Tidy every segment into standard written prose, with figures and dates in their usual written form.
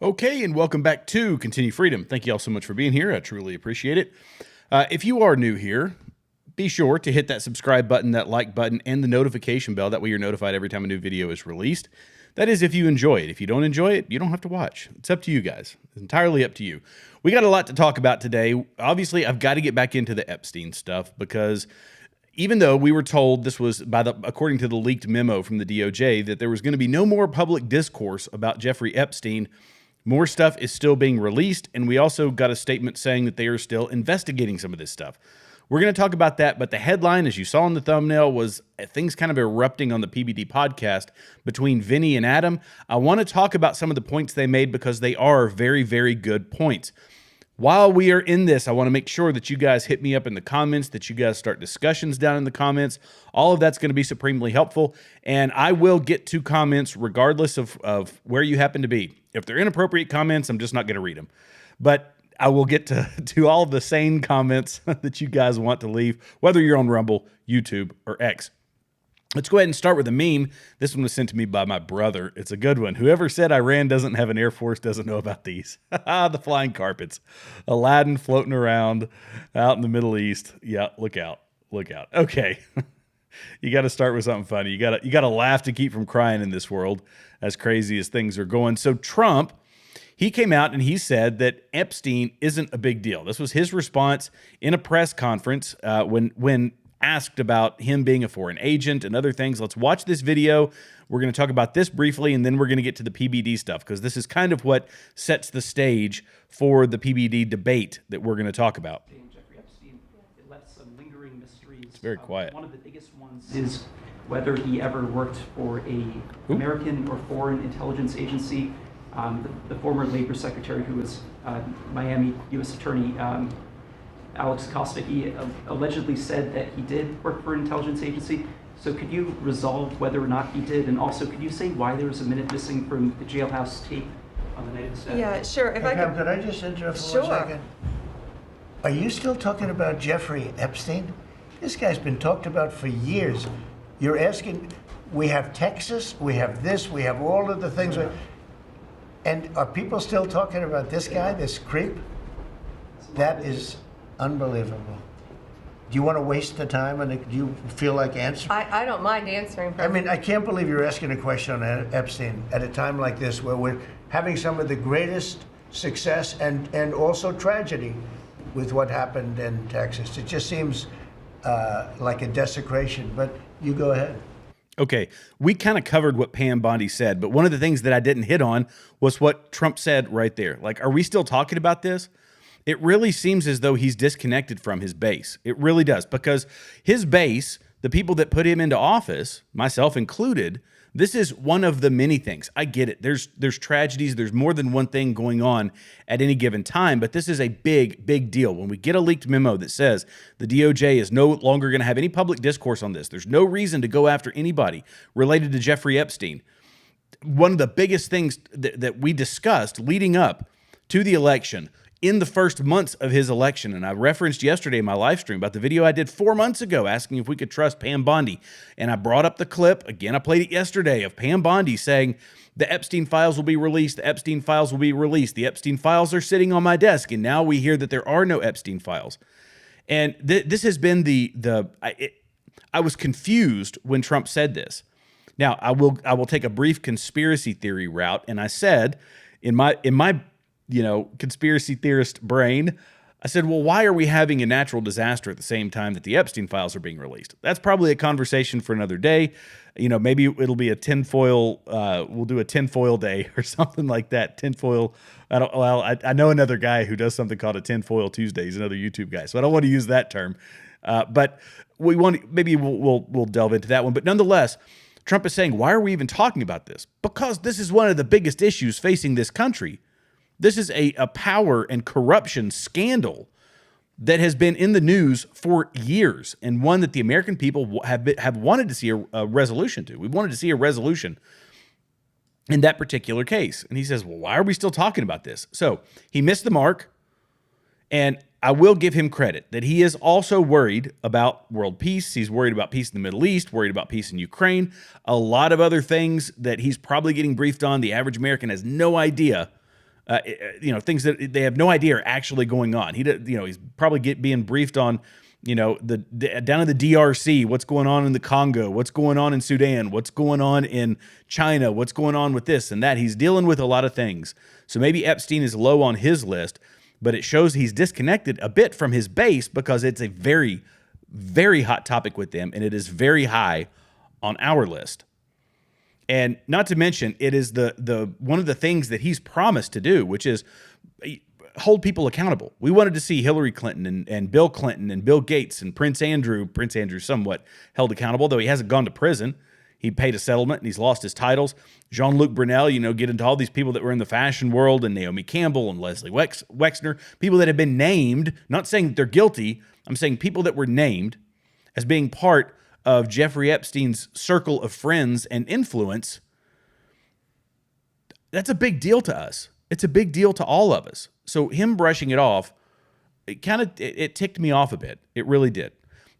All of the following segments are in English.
Okay, and welcome back to Continue Freedom. Thank you all so much for being here. I truly appreciate it. If you are new here, be sure to hit that subscribe button, that like button, and the notification bell. That way you're notified every time a new video is released. That is if you enjoy it. If you don't enjoy it, you don't have to watch. It's up to you guys. It's entirely up to you. We got a lot to talk about today. Obviously, I've got to get back into the Epstein stuff because even though we were told this was, according to the leaked memo from the DOJ, that there was going to be no more public discourse about Jeffrey Epstein, more stuff is still being released, and we also got a statement saying that they are still investigating some of this stuff. We're going to talk about that, but the headline, as you saw in the thumbnail, was things kind of erupting on the PBD podcast between Vinny and Adam. I want to talk about some of the points they made because they are very, very good points. While we are in this, I want to make sure that you guys hit me up in the comments, that you guys start discussions down in the comments. All of that's going to be supremely helpful, and I will get to comments regardless of where you happen to be. If they're inappropriate comments, I'm just not going to read them. But I will get to all of the sane comments that you guys want to leave, whether you're on Rumble, YouTube, or X. Let's go ahead and start with a meme. This one was sent to me by my brother. It's a good one. Whoever said Iran doesn't have an air force doesn't know about these. The flying carpets. Aladdin floating around out in the Middle East. Yeah, look out. Look out. Okay. You got to start with something funny. You got to laugh to keep from crying in this world, as crazy as things are going. So Trump, he came out and he said that Epstein isn't a big deal. This was his response in a press conference when asked about him being a foreign agent and other things. Let's watch this video. We're going to talk about this briefly, and then we're going to get to the PBD stuff, because this is kind of what sets the stage for the PBD debate that we're going to talk about. Jeffrey Epstein, it left some lingering mysteries. It's very quiet. One of the biggest ones is whether he ever worked for a American or foreign intelligence agency. The former labor secretary, who was Miami U.S. Attorney Alex Acosta, he allegedly said that he did work for an intelligence agency. So could you resolve whether or not he did? And also, could you say why there was a minute missing from the jailhouse tape on the night of the stabbing? Yeah, sure. If Hey, Pam, could I just interrupt for 1 second? Are you still talking about Jeffrey Epstein? This guy's been talked about for years. You're asking, we have Texas, we have this, we have all of the things. And are people still talking about this guy, this creep? That is unbelievable. Do you want to waste the time, and do you feel like answering? I don't mind answering. I mean, I can't believe you're asking a question on Epstein at a time like this, where we're having some of the greatest success and also tragedy with what happened in Texas. It just seems like a desecration, but you go ahead. Okay, we kind of covered what Pam Bondi said, but one of the things that I didn't hit on was what Trump said right there. Like, are we still talking about this? It really seems as though he's disconnected from his base. It really does, because his base, the people that put him into office, myself included, this is one of the many things. I get it. There's tragedies. There's more than one thing going on at any given time, but this is a big, big deal. When we get a leaked memo that says the DOJ is no longer going to have any public discourse on this, there's no reason to go after anybody related to Jeffrey Epstein. One of the biggest things that we discussed leading up to the election, in the first months of his election, and I referenced yesterday in my live stream about the video I did 4 months ago asking if we could trust Pam Bondi, and I brought up the clip, again, I played it yesterday, of Pam Bondi saying the Epstein files will be released, the Epstein files will be released, the Epstein files are sitting on my desk, and now we hear that there are no Epstein files. And this has been I was confused when Trump said this. Now, I will take a brief conspiracy theory route, and I said, in my conspiracy theorist brain, I said, well, why are we having a natural disaster at the same time that the Epstein files are being released? That's probably a conversation for another day. Maybe it'll be a tinfoil, we'll do a tinfoil day or something like that. Tinfoil. I know another guy who does something called a tinfoil Tuesday. He's another YouTube guy. So I don't want to use that term. But we'll delve into that one. But nonetheless, Trump is saying, why are we even talking about this? Because this is one of the biggest issues facing this country. This is a power and corruption scandal that has been in the news for years, and one that the American people have wanted to see a resolution to. We wanted to see a resolution in that particular case. And he says, well, why are we still talking about this? So he missed the mark, and I will give him credit that he is also worried about world peace. He's worried about peace in the Middle East, worried about peace in Ukraine, a lot of other things that he's probably getting briefed on. The average American has no idea, things that they have no idea are actually going on. He's probably being briefed on, the down in the DRC, what's going on in the Congo, what's going on in Sudan, what's going on in China, what's going on with this and that. He's dealing with a lot of things. So maybe Epstein is low on his list, but it shows he's disconnected a bit from his base because it's a very, very hot topic with them, and it is very high on our list. And not to mention, it is the one of the things that he's promised to do, which is hold people accountable. We wanted to see Hillary Clinton and Bill Clinton and Bill Gates and Prince Andrew somewhat held accountable, though he hasn't gone to prison. He paid a settlement and he's lost his titles. Jean-Luc Brunel, get into all these people that were in the fashion world, and Naomi Campbell and Leslie Wexner, people that have been named, not saying that they're guilty, I'm saying people that were named as being part of Jeffrey Epstein's circle of friends and influence. That's a big deal to us. It's a big deal to all of us. So him brushing it off, it ticked me off a bit. It really did.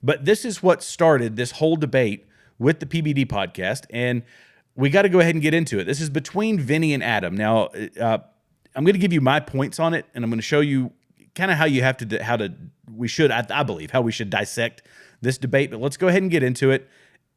But this is what started this whole debate with the PBD podcast, and we got to go ahead and get into it. This is between Vinny and Adam. Now, I'm going to give you my points on it, and I'm going to show you kind of how you have to, I believe, how we should dissect this debate. But let's go ahead and get into it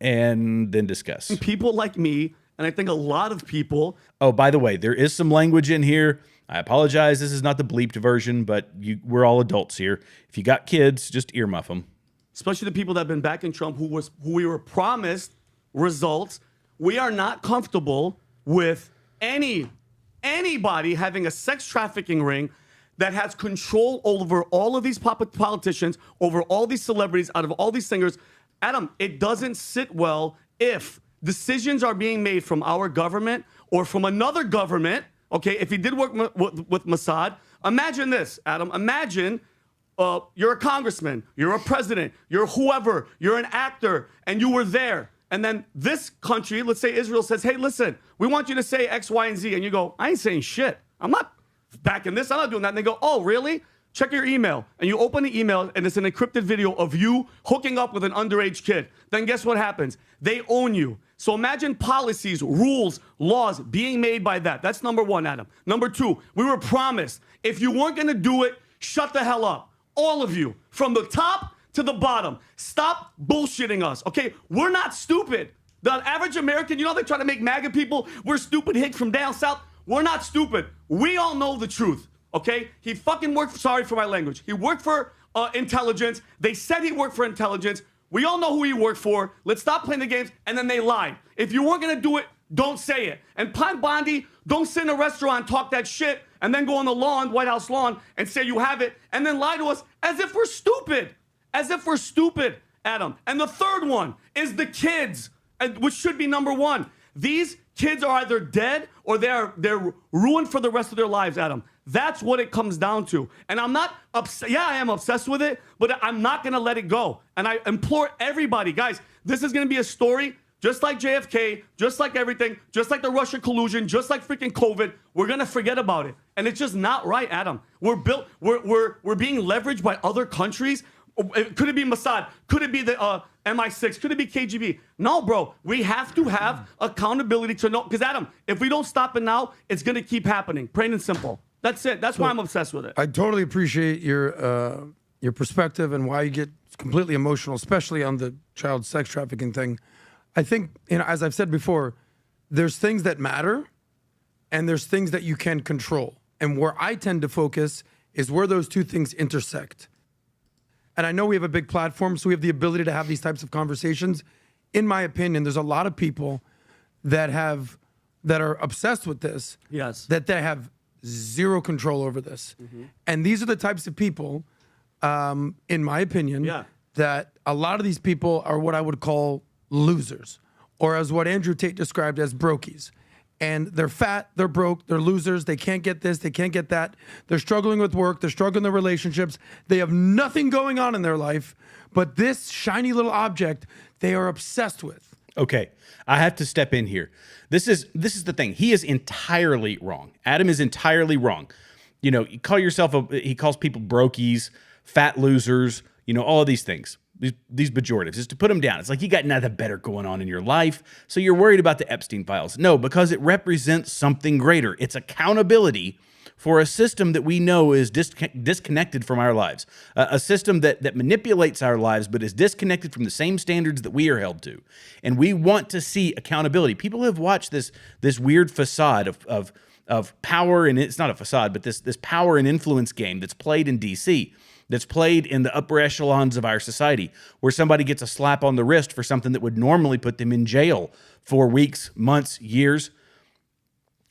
and then discuss. People like me, and I think a lot of people. Oh, by the way, there is some language in here. I apologize. This is not the bleeped version, but we're all adults here. If you got kids, just earmuff them. Especially the people that have been backing Trump, who we were promised results. We are not comfortable with anybody having a sex trafficking ring that has control over all of these politicians, over all these celebrities, out of all these singers. Adam, it doesn't sit well if decisions are being made from our government or from another government. Okay, if he did work with Mossad, imagine this, Adam. Imagine you're a congressman, you're a president, you're whoever, you're an actor, and you were there. And then this country, let's say Israel, says, hey, listen, we want you to say X, Y, and Z. And you go, I ain't saying shit. I'm not backing this. I'm not doing that. And they go, oh, really? Check your email. And you open the email, and it's an encrypted video of you hooking up with an underage kid. Then guess what happens? They own you. So imagine policies, rules, laws being made by that. That's number one, Adam. Number two, we were promised, if you weren't going to do it, shut the hell up. All of you, from the top to the bottom. Stop bullshitting us, okay? We're not stupid. The average American, they try to make MAGA people, we're stupid hicks from down south. We're not stupid. We all know the truth, okay? He fucking worked, sorry for my language. He worked for intelligence. They said he worked for intelligence. We all know who he worked for. Let's stop playing the games. And then they lied. If you weren't going to do it, don't say it. And Bondi, don't sit in a restaurant, talk that shit, and then go on the lawn, White House lawn, and say you have it, and then lie to us as if we're stupid. As if we're stupid, Adam. And the third one is the kids, which should be number one. These kids are either dead or they're ruined for the rest of their lives, Adam. That's what it comes down to. And I'm not upset. Yeah, I am obsessed with it, but I'm not going to let it go. And I implore everybody, guys, this is going to be a story just like JFK, just like everything, just like the Russia collusion, just like freaking COVID. We're going to forget about it. And it's just not right, Adam. We're being leveraged by other countries. Could it be Mossad? Could it be the MI6? Could it be KGB? No, bro. We have to have accountability to know. Because, Adam, if we don't stop it now, it's going to keep happening. Plain and simple. That's it. That's why I'm obsessed with it. I totally appreciate your perspective and why you get completely emotional, especially on the child sex trafficking thing. I think, as I've said before, there's things that matter and there's things that you can control. And where I tend to focus is where those two things intersect. And I know we have a big platform, so we have the ability to have these types of conversations. In my opinion, there's a lot of people that are obsessed with this. Yes. That they have zero control over this. Mm-hmm. And these are the types of people, in my opinion, that a lot of these people are what I would call losers, or as what Andrew Tate described as brokies. And they're fat, they're broke, they're losers, they can't get this, they can't get that. They're struggling with work, they're struggling in their relationships. They have nothing going on in their life, but this shiny little object they are obsessed with. Okay, I have to step in here. This is the thing. He is entirely wrong. Adam is entirely wrong. You calls people brokies, fat losers, all of these things, these pejoratives, is to put them down. It's like you got nothing better going on in your life, so you're worried about the Epstein files. No, because it represents something greater. It's accountability for a system that we know is disconnected from our lives, a system that manipulates our lives but is disconnected from the same standards that we are held to. And we want to see accountability. People have watched this weird facade of power, and it's not a facade, but this power and influence game that's played in D.C., that's played in the upper echelons of our society, where somebody gets a slap on the wrist for something that would normally put them in jail for weeks, months, years.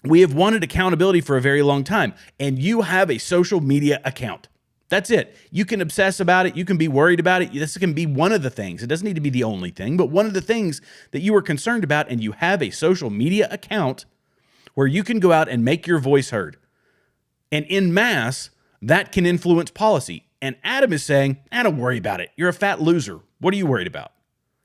We have wanted accountability for a very long time, and you have a social media account. That's it. You can obsess about it. You can be worried about it. This can be one of the things. It doesn't need to be the only thing, but one of the things that you are concerned about, and you have a social media account where you can go out and make your voice heard. And in mass, that can influence policy. And Adam is saying, don't worry about it. You're a fat loser. What are you worried about?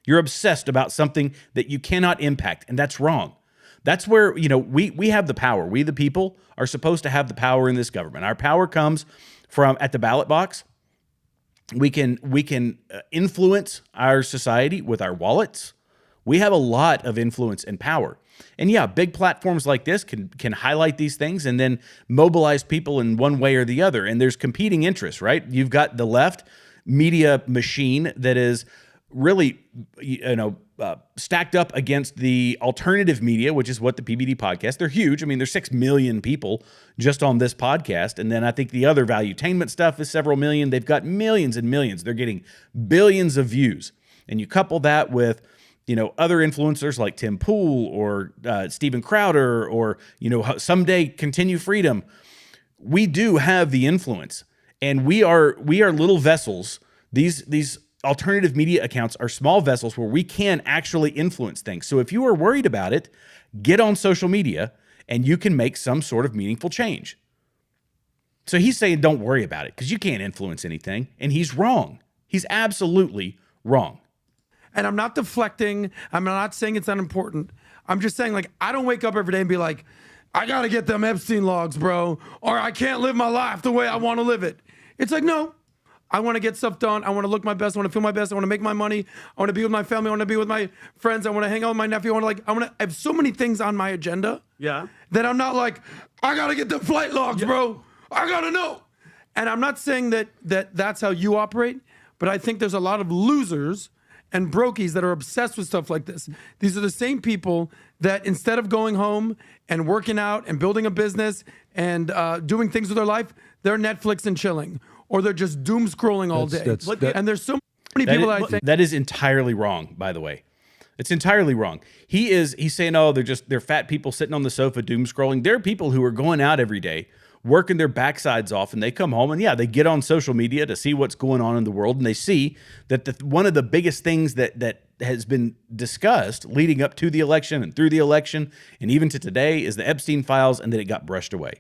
You're obsessed about something that you cannot impact, and that's wrong. That's where, we have the power. We, the people, are supposed to have the power in this government. Our power comes from at the ballot box. We can influence our society with our wallets. We have a lot of influence and power. And yeah, big platforms like this can highlight these things and then mobilize people in one way or the other. And there's competing interests, right? You've got the left media machine that is really, stacked up against the alternative media, which is what the PBD podcast. They're huge. I mean, there's 6 million people just on this podcast. And then I think the other valuetainment stuff is several million. They've got millions and millions. They're getting billions of views. And you couple that with, other influencers like Tim Pool or Steven Crowder or, someday Continue Freedom. We do have the influence, and we are little vessels. These alternative media accounts are small vessels where we can actually influence things. So if you are worried about it, get on social media and you can make some sort of meaningful change. So he's saying don't worry about it because you can't influence anything, and he's wrong. He's absolutely wrong. And I'm not deflecting. I'm not saying it's unimportant. I'm just saying, I don't wake up every day and be like, I got to get them Epstein logs, bro, or I can't live my life the way I want to live it. It's like, no, I want to get stuff done. I want to look my best. I want to feel my best. I want to make my money. I want to be with my family. I want to be with my friends. I want to hang out with my nephew. I have so many things on my agenda that I'm not like, I got to get the flight logs, bro. I got to know. And I'm not saying that's how you operate, but I think there's a lot of losers and brokies that are obsessed with stuff like this. These are the same people that instead of going home and working out and building a business and doing things with their life, they're Netflix and chilling, or they're just doom scrolling all day. And there's so many people that I think that is entirely wrong. By the way, it's entirely wrong. He's saying, they're fat people sitting on the sofa doom scrolling. There are people who are going out every day, working their backsides off, and they come home and they get on social media to see what's going on in the world, and they see that one of the biggest things that has been discussed leading up to the election and through the election and even to today is the Epstein files, and that it got brushed away.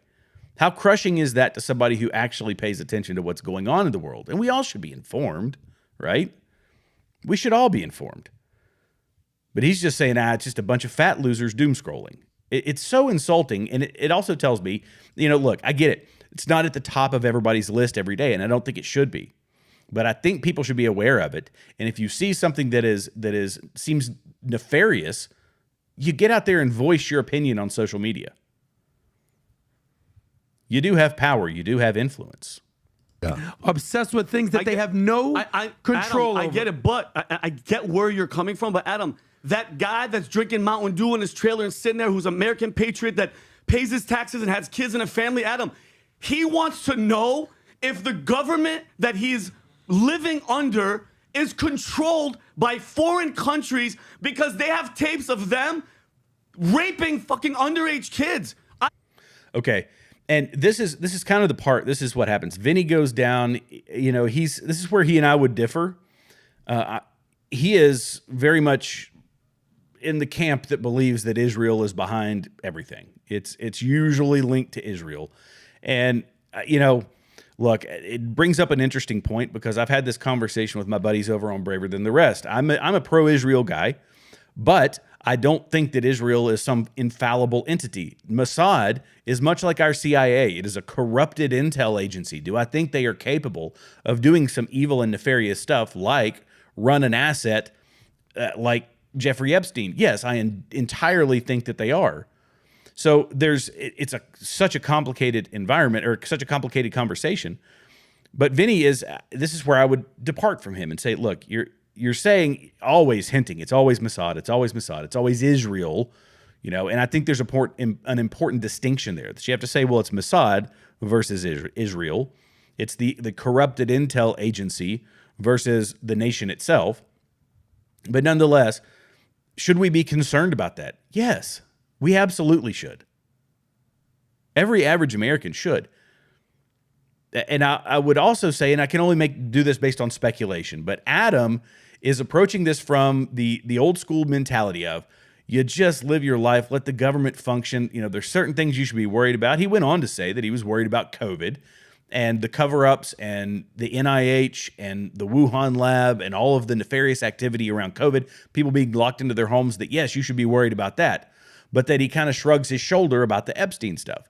How crushing is that to somebody who actually pays attention to what's going on in the world? And we all should be informed, right? We should all be informed. But he's just saying, it's just a bunch of fat losers doom scrolling. It's so insulting, and it also tells me, look, I get it. It's not at the top of everybody's list every day, and I don't think it should be. But I think people should be aware of it. And if you see something that seems nefarious, you get out there and voice your opinion on social media. You do have power. You do have influence. Yeah. Obsessed with things that they have no control Adam, over. I get it, but I get where you're coming from. But Adam, that guy that's drinking Mountain Dew in his trailer and sitting there, who's an American patriot that pays his taxes and has kids and a family, Adam, he wants to know if the government that he's living under is controlled by foreign countries because they have tapes of them raping fucking underage kids. Okay. And this is kind of the part. This is what happens. Vinny goes down. This is where he and I would differ. He is very much in the camp that believes that Israel is behind everything. It's usually linked to Israel, and look, it brings up an interesting point because I've had this conversation with my buddies over on Braver Than the Rest. I'm a pro-Israel guy, But I don't think that Israel is some infallible entity. Mossad is much like our CIA. It is a corrupted intel agency. Do I think they are capable of doing some evil and nefarious stuff like run an asset like Jeffrey Epstein? Yes, I entirely think that they are. So it's such a complicated environment, or such a complicated conversation. But Vinny this is where I would depart from him and say, look, you're saying, always hinting, it's always Mossad, it's always Mossad, it's always Israel, and I think there's an important distinction there that you have to say, well, it's Mossad versus Israel. It's the corrupted intel agency versus the nation itself. But nonetheless, should we be concerned about that? Yes, we absolutely should. Every average American should. And I would also say, and I can only do this based on speculation, but Adam is approaching this from the old school mentality of, you just live your life, let the government function. There's certain things you should be worried about. He went on to say that he was worried about COVID and the cover-ups and the NIH and the Wuhan lab and all of the nefarious activity around COVID, people being locked into their homes, that yes, you should be worried about that. But that he kind of shrugs his shoulder about the Epstein stuff.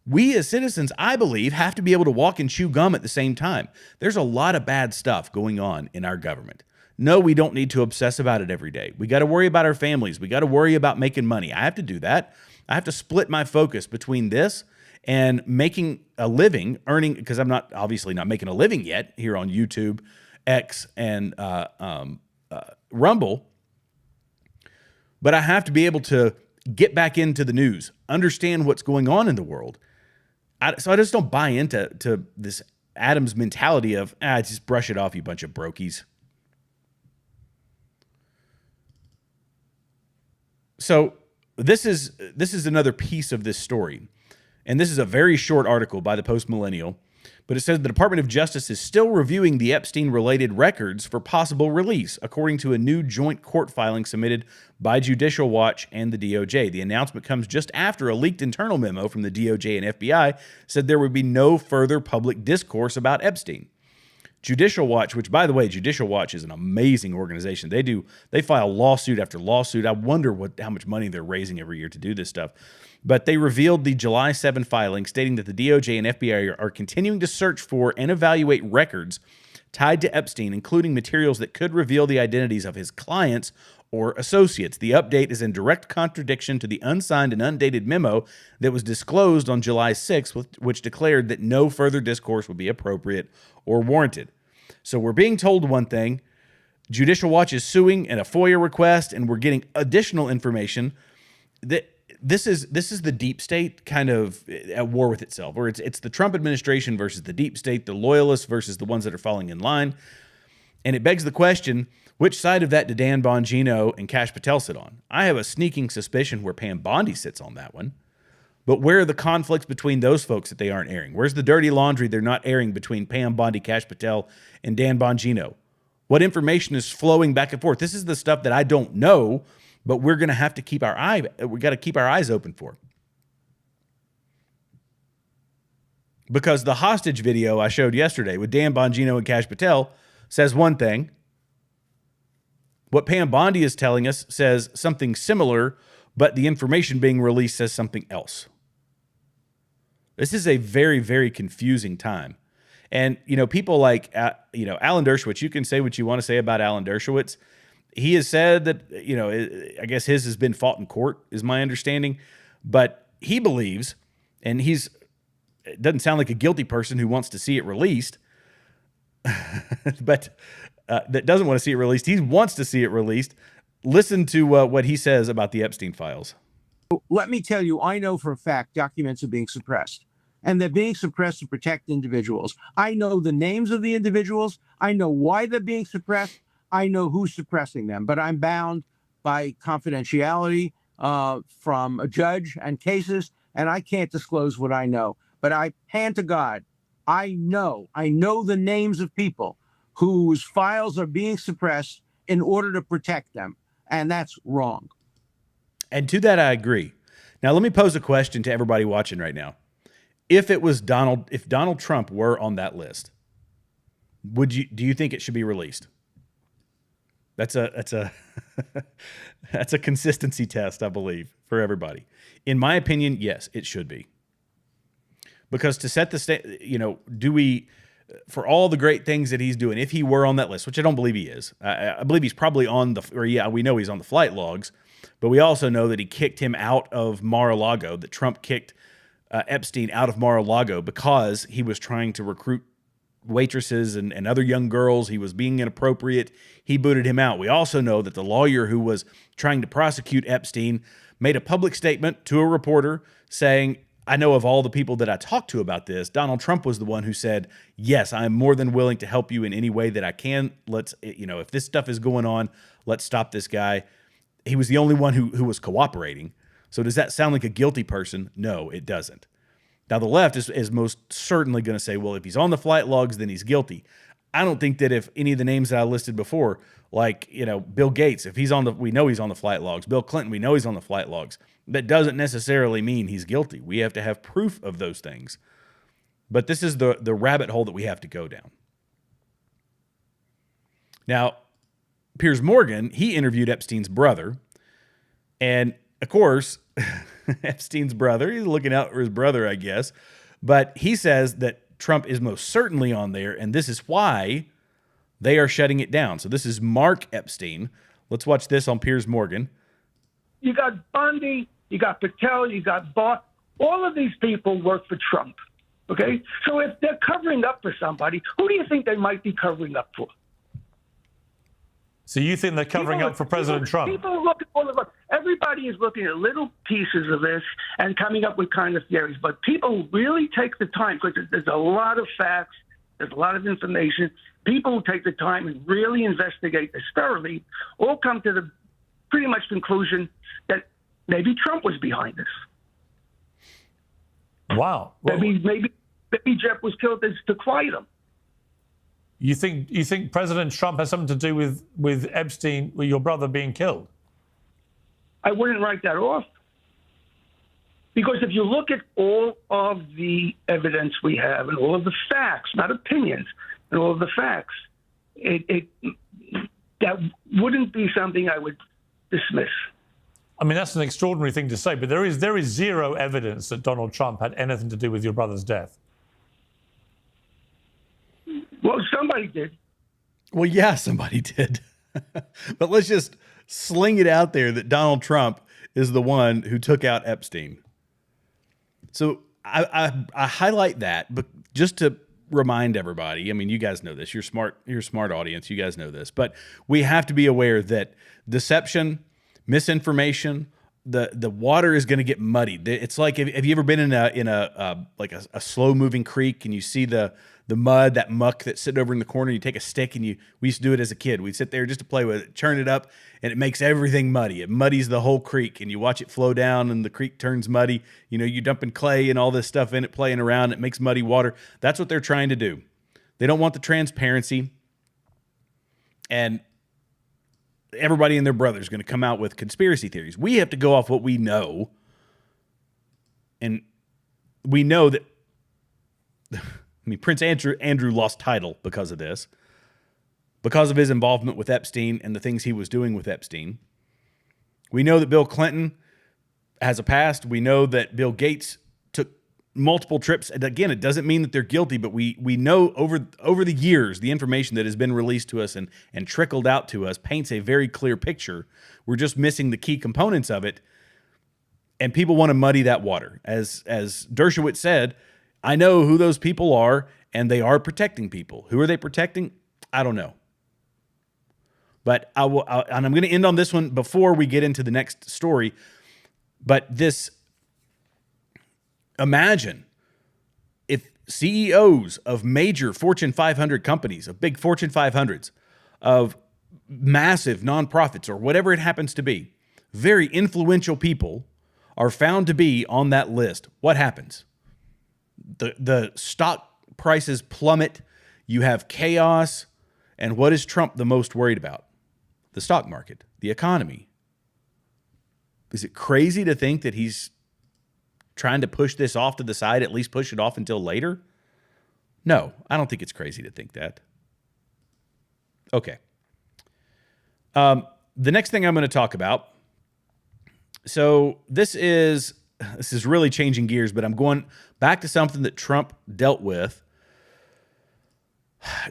We as citizens, I believe, have to be able to walk and chew gum at the same time. There's a lot of bad stuff going on in our government. No, we don't need to obsess about it every day. We got to worry about our families. We got to worry about making money. I have to do that. I have to split my focus between this and making a living, earning, because I'm obviously not making a living yet here on YouTube, X, and Rumble. But I have to be able to get back into the news, understand what's going on in the world. So I just don't buy into this Adam's mentality of, just brush it off, you bunch of brokies. So this is another piece of this story. And this is a very short article by the Post Millennial, but it says the Department of Justice is still reviewing the Epstein-related records for possible release, according to a new joint court filing submitted by Judicial Watch and the DOJ. The announcement comes just after a leaked internal memo from the DOJ and FBI said there would be no further public discourse about Epstein. Judicial Watch, which, by the way, Judicial Watch is an amazing organization. They file lawsuit after lawsuit. I wonder how much money they're raising every year to do this stuff. But they revealed the July 7 filing stating that the DOJ and FBI are continuing to search for and evaluate records tied to Epstein, including materials that could reveal the identities of his clients or associates. The update is in direct contradiction to the unsigned and undated memo that was disclosed on July 6, which declared that no further discourse would be appropriate or warranted. So we're being told one thing. Judicial Watch is suing in a FOIA request, and we're getting additional information that this is the deep state kind of at war with itself, where it's the Trump administration versus the deep state, the loyalists versus the ones that are falling in line. And it begs the question, which side of that do Dan Bongino and Kash Patel sit on? I have a sneaking suspicion where Pam Bondi sits on that one. But where are the conflicts between those folks that they aren't airing? Where's the dirty laundry they're not airing between Pam Bondi, Kash Patel, and Dan Bongino? What information is flowing back and forth? This is the stuff that I don't know, but we're going to have to keep we got to keep our eyes open for. Because the hostage video I showed yesterday with Dan Bongino and Kash Patel says one thing. What Pam Bondi is telling us says something similar, but the information being released says something else. This is a very, very confusing time. And, people like, Alan Dershowitz, you can say what you want to say about Alan Dershowitz. He has said that, I guess his has been fought in court, is my understanding. But he believes, and it doesn't sound like a guilty person who wants to see it released, but that doesn't want to see it released. He wants to see it released. Listen to what he says about the Epstein files. Let me tell you, I know for a fact documents are being suppressed. And they're being suppressed to protect individuals. I know the names of the individuals. I know why they're being suppressed. I know who's suppressing them. But I'm bound by confidentiality from a judge and cases, and I can't disclose what I know. But I hand to God, I know the names of people whose files are being suppressed in order to protect them. And that's wrong. And to that, I agree. Now, let me pose a question to everybody watching right now. If Donald Trump were on that list, do you think it should be released? That's a That's a consistency test, I believe, for everybody. In my opinion, yes, it should be. Because to set the do we, for all the great things that he's doing, if he were on that list, which I don't believe he is, I believe he's probably on we know he's on the flight logs, but we also know that he kicked him out of Mar-a-Lago, that Trump kicked Epstein out of Mar-a-Lago because he was trying to recruit waitresses and other young girls. He was being inappropriate. He booted him out. We also know that the lawyer who was trying to prosecute Epstein made a public statement to a reporter saying, I know of all the people that I talked to about this, Donald Trump was the one who said, yes, I'm more than willing to help you in any way that I can. Let's, if this stuff is going on, let's stop this guy. He was the only one who was cooperating. So does that sound like a guilty person? No, it doesn't. Now, the left is most certainly going to say, well, if he's on the flight logs, then he's guilty. I don't think that if any of the names that I listed before, like, Bill Gates, if we know he's on the flight logs. Bill Clinton, we know he's on the flight logs. That doesn't necessarily mean he's guilty. We have to have proof of those things. But this is the rabbit hole that we have to go down. Now, Piers Morgan, he interviewed Epstein's brother. And, of course, Epstein's brother, he's looking out for his brother, I guess. But he says that Trump is most certainly on there, and this is why they are shutting it down. So this is Mark Epstein. Let's watch this on Piers Morgan. You got Bondi, you got Patel, you got Bart. All of these people work for Trump, okay? So if they're covering up for somebody, who do you think they might be covering up for? So you think they're covering up for President Trump? People look at all of it. Everybody is looking at little pieces of this and coming up with kind of theories. But people really take the time, because there's a lot of facts, there's a lot of information. People who take the time and really investigate this thoroughly all come to the pretty much conclusion that maybe Trump was behind this. Wow. Maybe Jeff was killed to quiet him. You think President Trump has something to do with Epstein, with your brother being killed? I wouldn't write that off. Because if you look at all of the evidence we have and all of the facts, not opinions, and all of the facts, that wouldn't be something I would dismiss. I mean, that's an extraordinary thing to say, but there is zero evidence that Donald Trump had anything to do with your brother's death. Well, somebody did. Well, yeah, somebody did. But let's just sling it out there that Donald Trump is the one who took out Epstein. So I highlight that, but just to remind everybody, I mean, you guys know this. You're a smart audience. You guys know this. But we have to be aware that deception, misinformation, the water is going to get muddied. It's like, have you ever been in a slow moving creek and you see the mud, that muck that's sitting over in the corner? You take a stick and we used to do it as a kid. We'd sit there just to play with it, churn it up, and it makes everything muddy. It muddies the whole creek, and you watch it flow down and the creek turns muddy. You're dumping clay and all this stuff in it, playing around. It makes muddy water. That's what they're trying to do. They don't want the transparency. And everybody and their brother is going to come out with conspiracy theories. We have to go off what we know. And we know that, Prince Andrew lost title because of this, because of his involvement with Epstein and the things he was doing with Epstein. We know that Bill Clinton has a past. We know that Bill Gates took multiple trips. And again, it doesn't mean that they're guilty, but we know over the years, the information that has been released to us and trickled out to us paints a very clear picture. We're just missing the key components of it. And people want to muddy that water. As Dershowitz said, I know who those people are, and they are protecting people. Who are they protecting? I don't know. But and I'm going to end on this one before we get into the next story. But imagine if CEOs of major Fortune 500 companies, of big Fortune 500s, of massive nonprofits, or whatever it happens to be, very influential people are found to be on that list. What happens? The stock prices plummet. You have chaos. And what is Trump the most worried about? The stock market, the economy. Is it crazy to think that he's trying to push this off to the side, at least push it off until later? No, I don't think it's crazy to think that. Okay. the next thing I'm going to talk about, so this is really changing gears, but I'm going back to something that Trump dealt with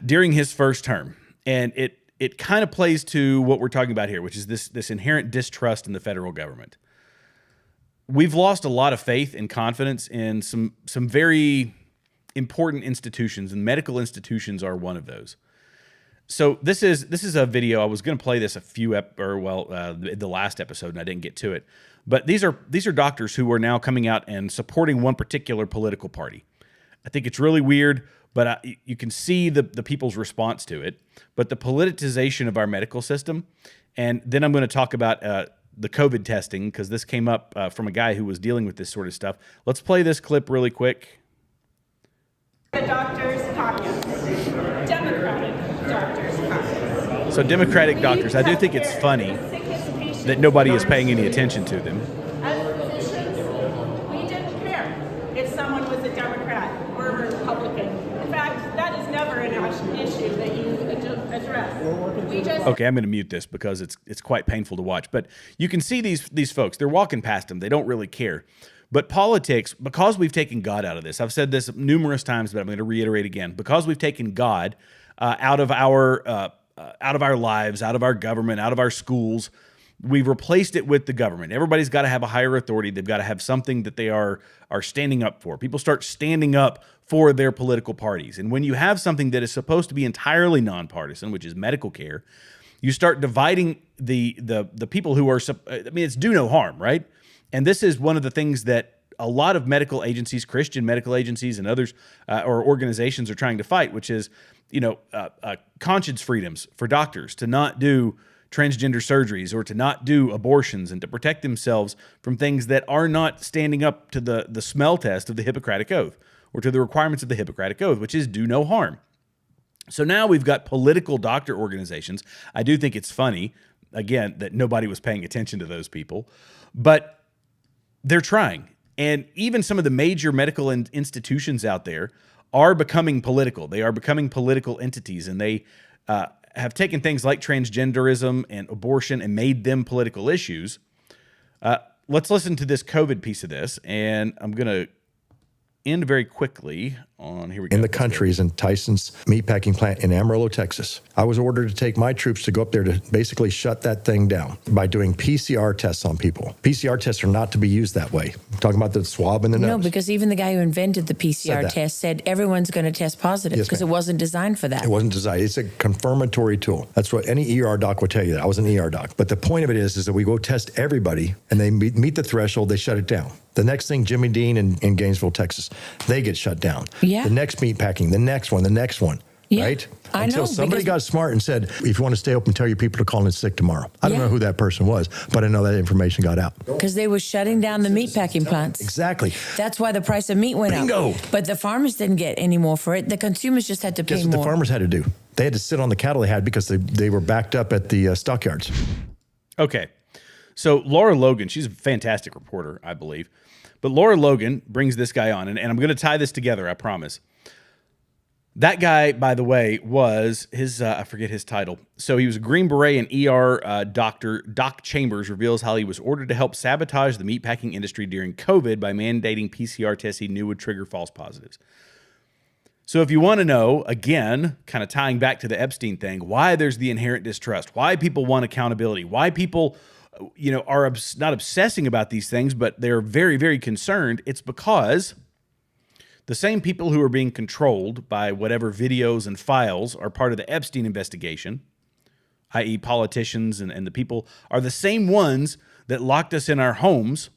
during his first term. And it kind of plays to what we're talking about here, which is this inherent distrust in the federal government. We've lost a lot of faith and confidence in some very important institutions, and medical institutions are one of those. So this is a video. I was going to play this the last episode, and I didn't get to it. But these are doctors who are now coming out and supporting one particular political party. I think it's really weird, but you can see the people's response to it. But the politicization of our medical system, and then I'm going to talk about the COVID testing, because this came up from a guy who was dealing with this sort of stuff. Let's play this clip really quick. The doctors caucus, Democratic doctors caucus. So Democratic doctors, I do think it's funny that nobody is paying any attention to them. As physicians, we didn't care if someone was a Democrat or a Republican. In fact, that is never an issue that you address. We just Okay, I'm going to mute this because it's quite painful to watch. But you can see these folks, they're walking past them. They don't really care. But politics, because we've taken God out of this, I've said this numerous times, but I'm going to reiterate again. Because we've taken God out of our lives, out of our government, out of our schools, we've replaced it with the government. Everybody's got to have a higher authority. They've got to have something that they are standing up for. People start standing up for their political parties. And when you have something that is supposed to be entirely nonpartisan, which is medical care, you start dividing the people who are, it's do no harm, right? And this is one of the things that a lot of medical agencies, Christian medical agencies and others, or organizations are trying to fight, which is, conscience freedoms for doctors to not do transgender surgeries or to not do abortions and to protect themselves from things that are not standing up to the smell test of the Hippocratic Oath or to the requirements of the Hippocratic Oath, which is do no harm. So now we've got political doctor organizations. I do think it's funny, again, that nobody was paying attention to those people, but they're trying. And even some of the major medical institutions out there are becoming political. They are becoming political entities, and they have taken things like transgenderism and abortion and made them political issues. Let's listen to this COVID piece of this, and I'm going to end very quickly on, here we go. In the country is in Tyson's meatpacking plant in Amarillo, Texas. I was ordered to take my troops to go up there to basically shut that thing down by doing PCR tests on people. PCR tests are not to be used that way. I'm talking about the swab in the nose. No, because even the guy who invented the PCR test said everyone's going to test positive because it wasn't designed for that. It wasn't designed. It's a confirmatory tool. That's what any ER doc would tell you. That I was an ER doc. But the point of it is that we go test everybody, and they meet the threshold, they shut it down. The next thing, Jimmy Dean in Gainesville, Texas, they get shut down. Yeah. The next meatpacking, the next one, yeah, right? I Until know, somebody got smart and said, if you want to stay open, tell your people to call in sick tomorrow. I don't know who that person was, but I know that information got out. Because they were shutting down the meatpacking plants. Exactly. That's why the price of meat went Bingo. up. But the farmers didn't get any more for it. The consumers just had to pay Guess what more. the farmers had to do? They had to sit on the cattle they had because they were backed up at the stockyards. Okay. So Laura Logan, she's a fantastic reporter, I believe. But Laura Logan brings this guy on, and I'm going to tie this together, I promise. That guy, by the way, was I forget his title. So he was a Green Beret and ER doctor. Doc Chambers reveals how he was ordered to help sabotage the meatpacking industry during COVID by mandating PCR tests he knew would trigger false positives. So if you want to know, again, kind of tying back to the Epstein thing, why there's the inherent distrust, why people want accountability, why people are not obsessing about these things, but they're very, very concerned. It's because the same people who are being controlled by whatever videos and files are part of the Epstein investigation, i.e. politicians and the people, are the same ones that locked us in our homes,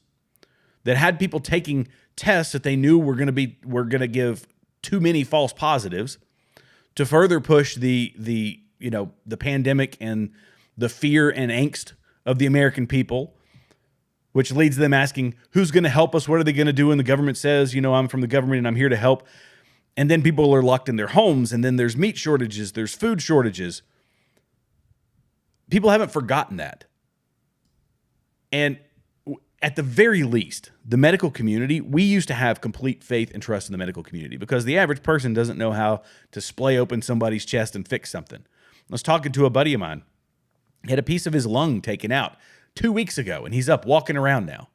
that had people taking tests that they knew were going to give too many false positives to further push the pandemic and the fear and angst of the American people, which leads them asking, who's going to help us? What are they going to do when the government says, I'm from the government and I'm here to help? And then people are locked in their homes, and then there's meat shortages, there's food shortages. People haven't forgotten that. And at the very least, the medical community, we used to have complete faith and trust in the medical community because the average person doesn't know how to splay open somebody's chest and fix something. I was talking to a buddy of mine He had a piece of his lung taken out 2 weeks ago, and he's up walking around now.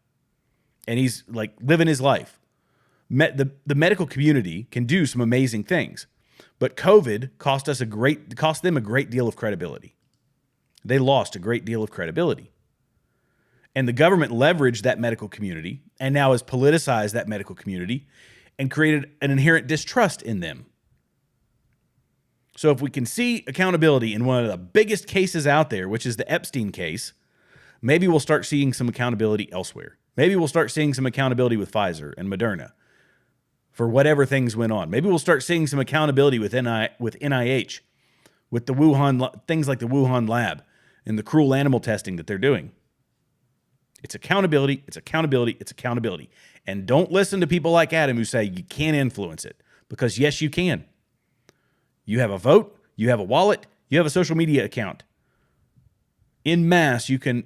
And he's like living his life. The medical community can do some amazing things, but COVID cost them a great deal of credibility. They lost a great deal of credibility. And the government leveraged that medical community and now has politicized that medical community and created an inherent distrust in them. So if we can see accountability in one of the biggest cases out there, which is the Epstein case, maybe we'll start seeing some accountability elsewhere. Maybe we'll start seeing some accountability with Pfizer and Moderna for whatever things went on. Maybe we'll start seeing some accountability with NIH, with the Wuhan, things like the Wuhan lab and the cruel animal testing that they're doing. It's accountability, it's accountability, it's accountability. And don't listen to people like Adam who say you can't influence it, because yes, you can. You have a vote, you have a wallet, you have a social media account. In mass, you can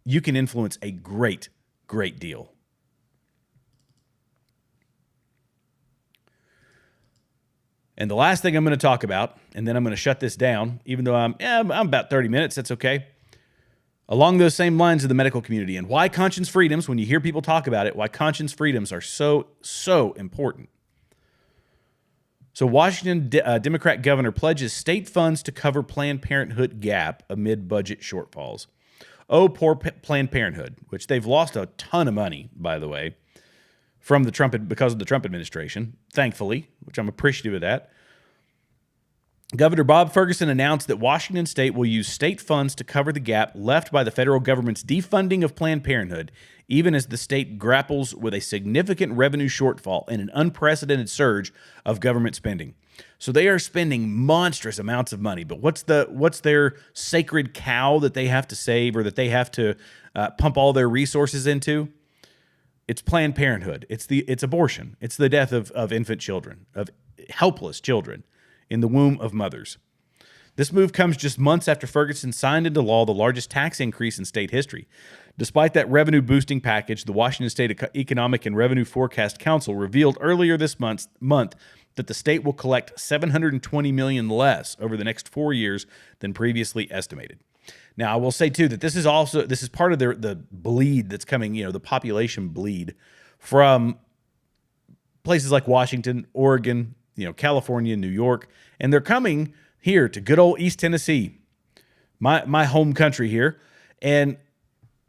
influence a great deal. And the last thing I'm going to talk about, and then I'm going to shut this down, even though I'm about 30 minutes, that's okay. Along those same lines of the medical community and why conscience freedoms, when you hear people talk about it, why conscience freedoms are so important. So Washington Democrat governor pledges state funds to cover Planned Parenthood gap amid budget shortfalls. Oh, poor Planned Parenthood, which they've lost a ton of money, by the way, because of the Trump administration, thankfully, which I'm appreciative of that. Governor Bob Ferguson announced that Washington state will use state funds to cover the gap left by the federal government's defunding of Planned Parenthood, even as the state grapples with a significant revenue shortfall and an unprecedented surge of government spending. So they are spending monstrous amounts of money, but what's their sacred cow that they have to save or that they have to pump all their resources into? It's Planned Parenthood. It's abortion. It's the death of infant children, of helpless children in the womb of mothers. This move comes just months after Ferguson signed into law the largest tax increase in state history. Despite that revenue-boosting package, the Washington State Economic and Revenue Forecast Council revealed earlier this month that the state will collect $720 million less over the next 4 years than previously estimated. Now, I will say, too, that this is part of the bleed that's coming, the population bleed from places like Washington, Oregon, California, New York, and they're coming here to good old East Tennessee, my home country here, and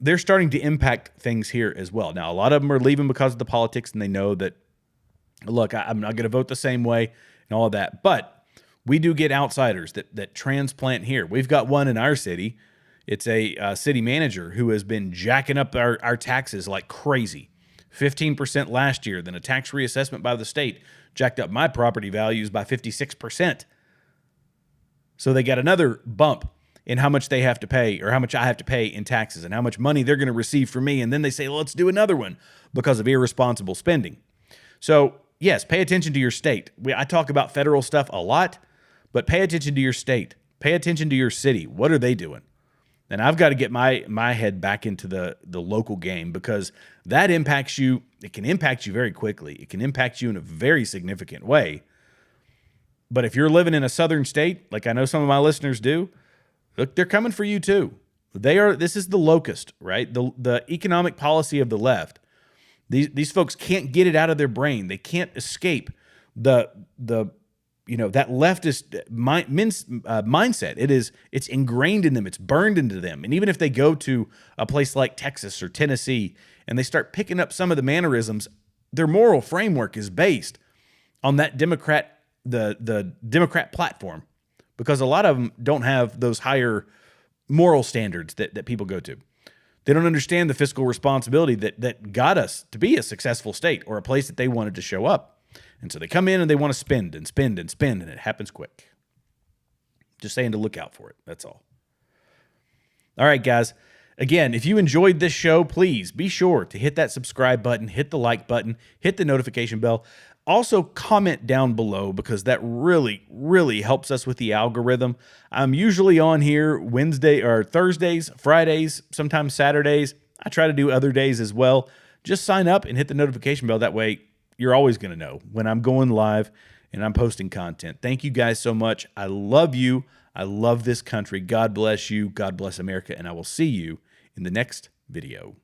they're starting to impact things here as well. Now, a lot of them are leaving because of the politics, and they know that, look, I'm not going to vote the same way and all of that, but we do get outsiders that transplant here. We've got one in our city. It's a city manager who has been jacking up our taxes like crazy. 15% last year, then a tax reassessment by the state jacked up my property values by 56%. So they got another bump in how much they have to pay or how much I have to pay in taxes and how much money they're going to receive from me. And then they say, well, let's do another one because of irresponsible spending. So yes, pay attention to your state. I talk about federal stuff a lot, but pay attention to your state. Pay attention to your city. What are they doing? And I've got to get my head back into the local game, because that impacts you. It can impact you very quickly. It can impact you in a very significant way. But if you're living in a southern state, like I know some of my listeners do, look, they're coming for you too. This is the locust, right? The economic policy of the left. These folks can't get it out of their brain. They can't escape that leftist mindset. It's ingrained in them. It's burned into them. And even if they go to a place like Texas or Tennessee and they start picking up some of the mannerisms, their moral framework is based on that the Democrat platform, because a lot of them don't have those higher moral standards that people go to. They don't understand the fiscal responsibility that got us to be a successful state or a place that they wanted to show up. And so they come in and they want to spend and spend and spend, and it happens quick. Just saying to look out for it. That's all. All right, guys. Again, if you enjoyed this show, please be sure to hit that subscribe button, hit the like button, hit the notification bell. Also, comment down below, because that really, really helps us with the algorithm. I'm usually on here Wednesday or Thursdays, Fridays, sometimes Saturdays. I try to do other days as well. Just sign up and hit the notification bell. That way, you're always going to know when I'm going live and I'm posting content. Thank you guys so much. I love you. I love this country. God bless you. God bless America. And I will see you in the next video.